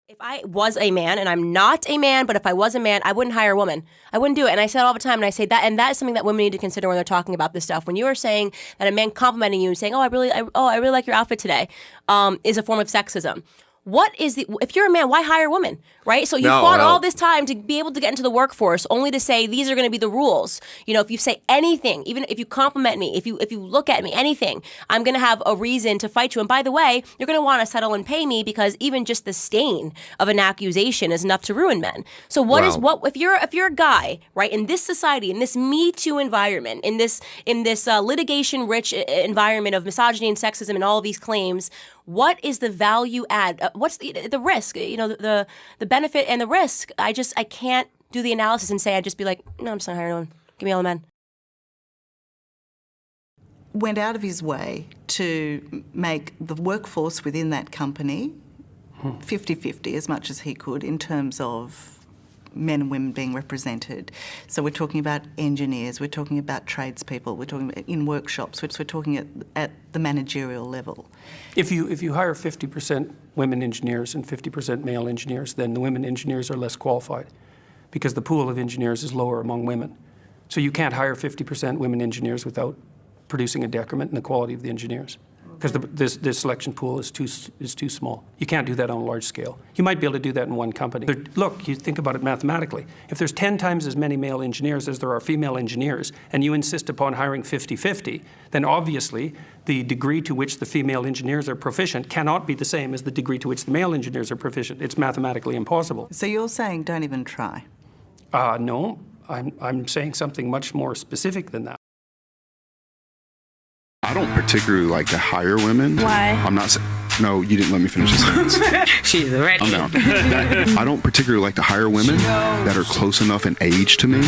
If I was a man, and I'm not a man, but if I was a man, I wouldn't hire a woman. I wouldn't do it. And I say it all the time, and I say that, and that is something that women need to consider when they're talking about this stuff. When you are saying that a man complimenting you and saying, I really like your outfit today, is a form of sexism. If you're a man, why hire a woman, right? So you fought all this time to be able to get into the workforce only to say these are going to be the rules. If you say anything, even if you compliment me, if you look at me, anything, I'm going to have a reason to fight you. And by the way, you're going to want to settle and pay me because even just the stain of an accusation is enough to ruin men. So if you're a guy, right, in this society, in this Me Too environment, in this litigation-rich environment of misogyny and sexism and all of these claims, what is the value add? What's the risk? The benefit and the risk. I can't do the analysis and say I'd just be like, no, I'm just not hiring anyone. Give me all the men. Went out of his way to make the workforce within that company 50-50 as much as he could in terms of men and women being represented. So we're talking about engineers, we're talking about tradespeople, we're talking about in workshops, we're talking at the managerial level. If you hire 50% women engineers and 50% male engineers, then the women engineers are less qualified because the pool of engineers is lower among women. So you can't hire 50% women engineers without producing a decrement in the quality of the engineers, because the selection pool is too small. You can't do that on a large scale. You might be able to do that in one company. Look, you think about it mathematically. If there's 10 times as many male engineers as there are female engineers, and you insist upon hiring 50-50, then obviously the degree to which the female engineers are proficient cannot be the same as the degree to which the male engineers are proficient. It's mathematically impossible. So you're saying don't even try? No, I'm saying something much more specific than that. I don't particularly like to hire women. Why? I'm not. No, you didn't let me finish the sentence. She's ready. I'm down. I don't particularly like to hire women that are close enough in age to me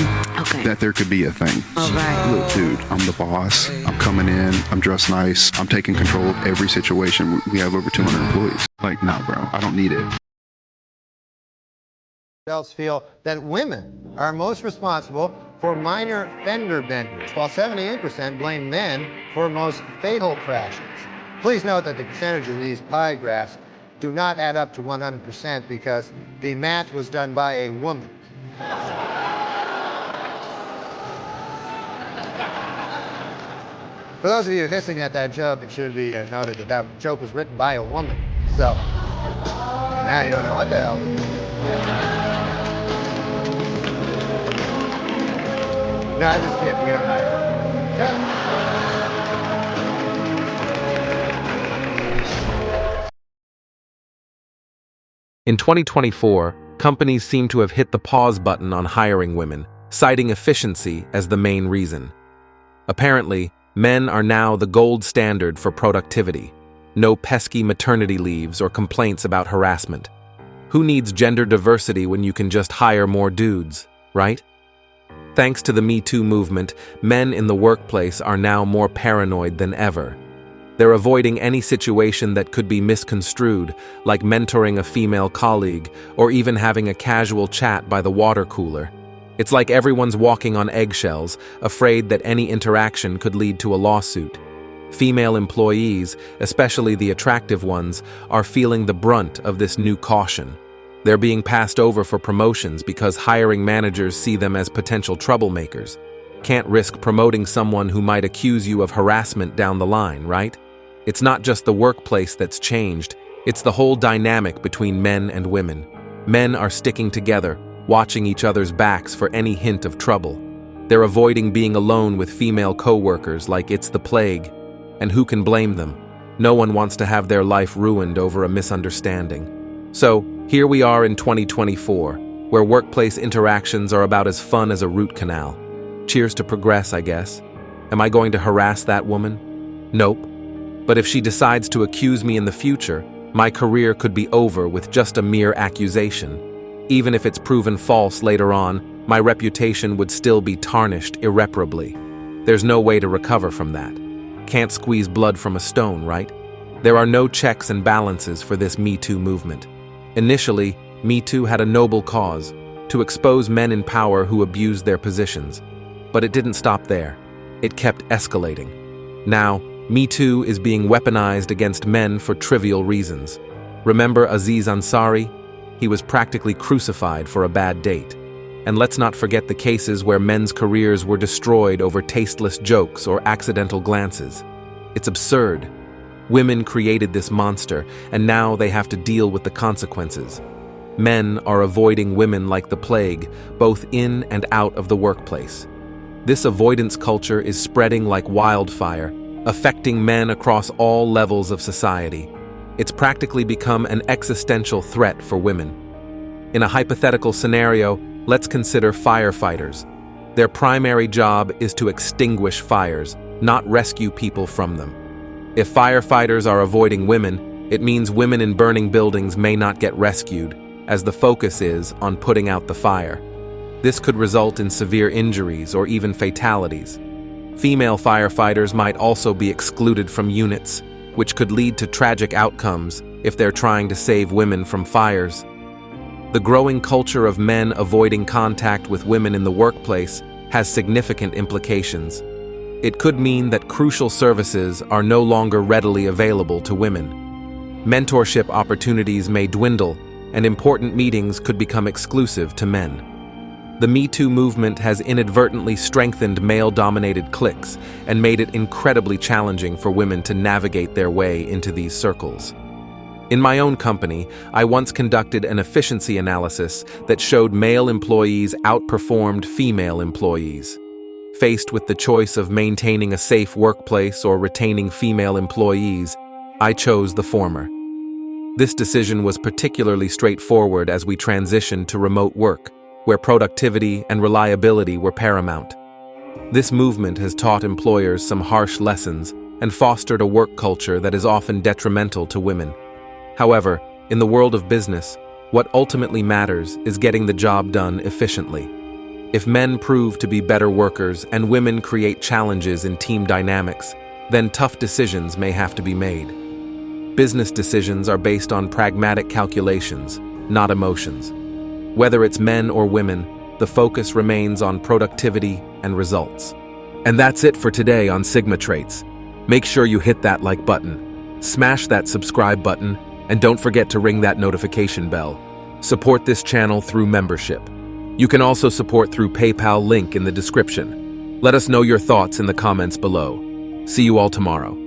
that there could be a thing. All right. Look, dude, I'm the boss. I'm coming in. I'm dressed nice. I'm taking control of every situation. We have over 200 employees. Like, nah, bro, I don't need it. Else feel that women are most responsible for minor fender benders, while 78% blame men for most fatal crashes. Please note that the percentages of these pie graphs do not add up to 100% because the math was done by a woman. For those of you hissing at that joke, it should be noted that that joke was written by a woman. So, now you don't know what the hell. No, I just can't. We don't hire. In 2024, companies seem to have hit the pause button on hiring women, citing efficiency as the main reason. Apparently, men are now the gold standard for productivity. No pesky maternity leaves or complaints about harassment. Who needs gender diversity when you can just hire more dudes, right? Thanks to the Me Too movement, men in the workplace are now more paranoid than ever. They're avoiding any situation that could be misconstrued, like mentoring a female colleague or even having a casual chat by the water cooler. It's like everyone's walking on eggshells, afraid that any interaction could lead to a lawsuit. Female employees, especially the attractive ones, are feeling the brunt of this new caution. They're being passed over for promotions because hiring managers see them as potential troublemakers. Can't risk promoting someone who might accuse you of harassment down the line, right? It's not just the workplace that's changed, it's the whole dynamic between men and women. Men are sticking together, watching each other's backs for any hint of trouble. They're avoiding being alone with female coworkers like it's the plague. And who can blame them? No one wants to have their life ruined over a misunderstanding. So, here we are in 2024, where workplace interactions are about as fun as a root canal. Cheers to progress, I guess. Am I going to harass that woman? Nope. But if she decides to accuse me in the future, my career could be over with just a mere accusation. Even if it's proven false later on, my reputation would still be tarnished irreparably. There's no way to recover from that. Can't squeeze blood from a stone, right? There are no checks and balances for this Me Too movement. Initially, Me Too had a noble cause, to expose men in power who abused their positions. But it didn't stop there. It kept escalating. Now, Me Too is being weaponized against men for trivial reasons. Remember Aziz Ansari? he was practically crucified for a bad date. And let's not forget the cases where men's careers were destroyed over tasteless jokes or accidental glances. It's absurd. Women created this monster, and now they have to deal with the consequences. Men are avoiding women like the plague, both in and out of the workplace. This avoidance culture is spreading like wildfire, affecting men across all levels of society. It's practically become an existential threat for women. In a hypothetical scenario, let's consider firefighters. Their primary job is to extinguish fires, not rescue people from them. If firefighters are avoiding women, it means women in burning buildings may not get rescued, as the focus is on putting out the fire. This could result in severe injuries or even fatalities. Female firefighters might also be excluded from units, which could lead to tragic outcomes if they're trying to save women from fires. The growing culture of men avoiding contact with women in the workplace has significant implications. It could mean that crucial services are no longer readily available to women. Mentorship opportunities may dwindle, and important meetings could become exclusive to men. The Me Too movement has inadvertently strengthened male-dominated cliques and made it incredibly challenging for women to navigate their way into these circles. In my own company, I once conducted an efficiency analysis that showed male employees outperformed female employees. Faced with the choice of maintaining a safe workplace or retaining female employees, I chose the former. This decision was particularly straightforward as we transitioned to remote work, where productivity and reliability were paramount. This movement has taught employers some harsh lessons and fostered a work culture that is often detrimental to women. However, in the world of business, what ultimately matters is getting the job done efficiently. If men prove to be better workers and women create challenges in team dynamics, then tough decisions may have to be made. Business decisions are based on pragmatic calculations, not emotions. Whether it's men or women, the focus remains on productivity and results. And that's it for today on Sigma Traits. Make sure you hit that like button, smash that subscribe button, and don't forget to ring that notification bell. Support this channel through membership. You can also support through PayPal link in the description. Let us know your thoughts in the comments below. See you all tomorrow.